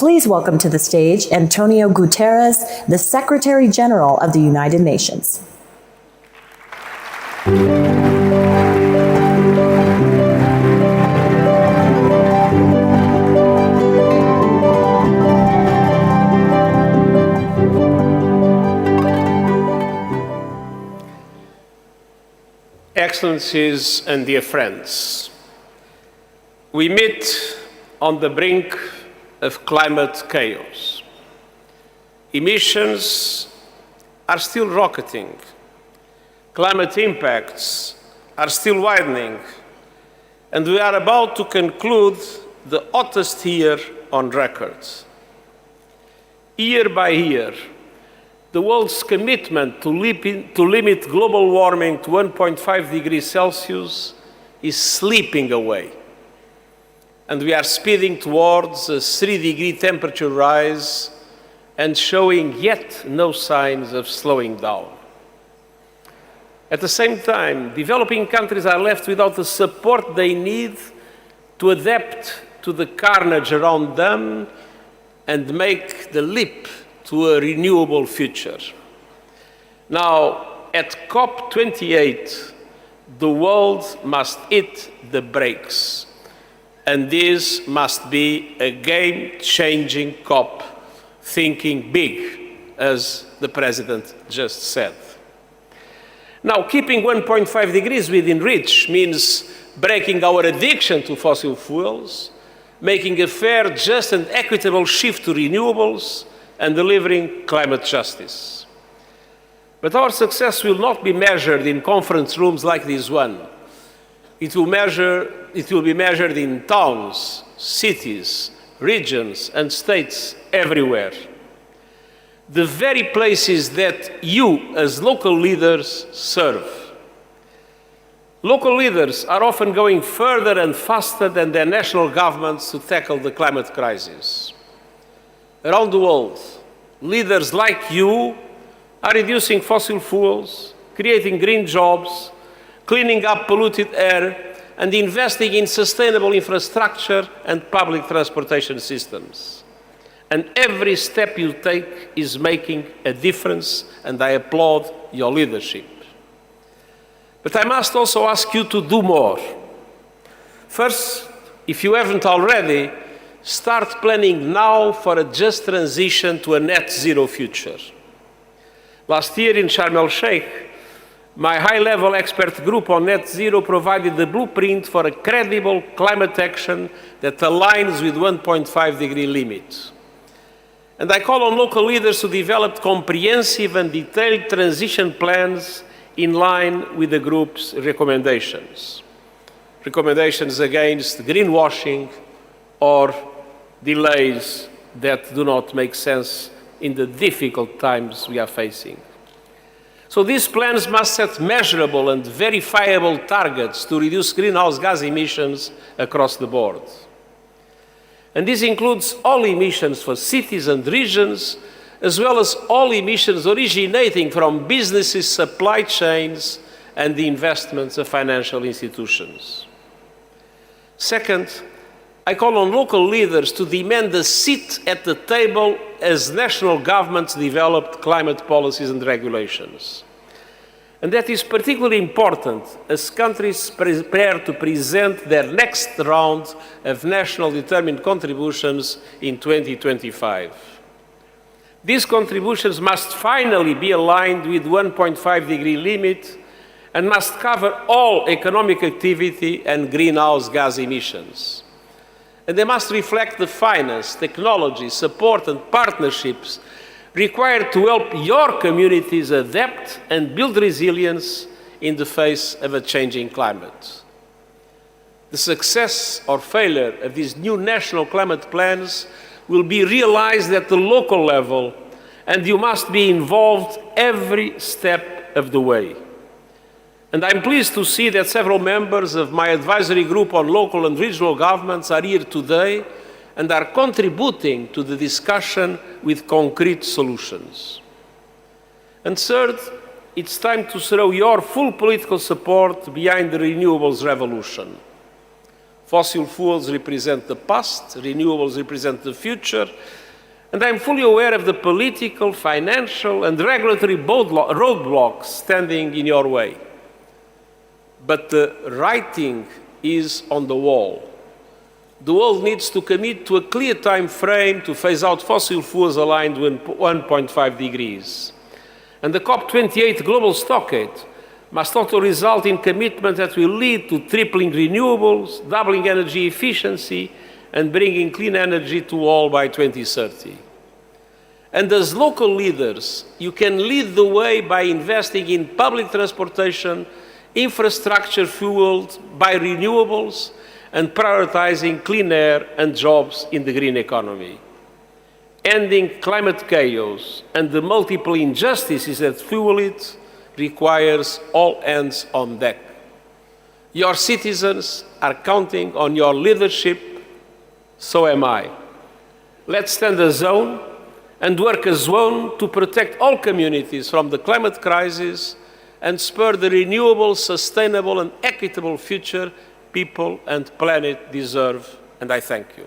please welcome to the stage Antonio Guterres, the Secretary General of the United Nations. Excellencies and dear friends, we meet on the brink of climate chaos. Emissions are still rocketing. Climate impacts are still widening. And we are about to conclude the hottest year on record. Year by year, the world's commitment to limit global warming to 1.5 degrees Celsius is slipping away. And we are speeding towards a 3-degree temperature rise and showing yet no signs of slowing down. At the same time, developing countries are left without the support they need to adapt to the carnage around them and make the leap to a renewable future. Now, at COP28, the world must hit the brakes. And this must be a game-changing COP, thinking big, as the President just said. Now, keeping 1.5 degrees within reach means breaking our addiction to fossil fuels, making a fair, just, and equitable shift to renewables, and delivering climate justice. But our success will not be measured in conference rooms like this one. It will be measured in towns, cities, regions, and states everywhere. The very places that you, as local leaders, serve. Local leaders are often going further and faster than their national governments to tackle the climate crisis. Around the world, leaders like you are reducing fossil fuels, creating green jobs, cleaning up polluted air, and investing in sustainable infrastructure and public transportation systems. And every step you take is making a difference, and I applaud your leadership. But I must also ask you to do more. First, if you haven't already, start planning now for a just transition to a net zero future. Last year in Sharm el-Sheikh, my high-level expert group on net zero provided the blueprint for a credible climate action that aligns with 1.5 degree limit. And I call on local leaders to develop comprehensive and detailed transition plans in line with the group's recommendations. Recommendations against greenwashing or delays that do not make sense in the difficult times we are facing. So these plans must set measurable and verifiable targets to reduce greenhouse gas emissions across the board. And this includes all emissions for cities and regions, as well as all emissions originating from businesses, supply chains, and the investments of financial institutions. Second, I call on local leaders to demand a seat at the table as national governments develop climate policies and regulations. And that is particularly important as countries prepare to present their next round of national determined contributions in 2025. These contributions must finally be aligned with 1.5 degree limit and must cover all economic activity and greenhouse gas emissions. And they must reflect the finance, technology, support, and partnerships required to help your communities adapt and build resilience in the face of a changing climate. The success or failure of these new national climate plans will be realized at the local level, and you must be involved every step of the way. And I'm pleased to see that several members of my advisory group on local and regional governments are here today and are contributing to the discussion with concrete solutions. And third, it's time to throw your full political support behind the renewables revolution. Fossil fuels represent the past, renewables represent the future, and I'm fully aware of the political, financial, and regulatory roadblocks standing in your way. But the writing is on the wall. The world needs to commit to a clear time frame to phase out fossil fuels aligned with 1.5 degrees. And the COP28 global stockade must also result in commitment that will lead to tripling renewables, doubling energy efficiency, and bringing clean energy to all by 2030. And as local leaders, you can lead the way by investing in public transportation, infrastructure fueled by renewables, and prioritizing clean air and jobs in the green economy. Ending climate chaos and the multiple injustices that fuel it requires all hands on deck. Your citizens are counting on your leadership, so am I. Let's stand as one and work as one to protect all communities from the climate crisis and spur the renewable, sustainable, and equitable future people and planet deserve, and I thank you.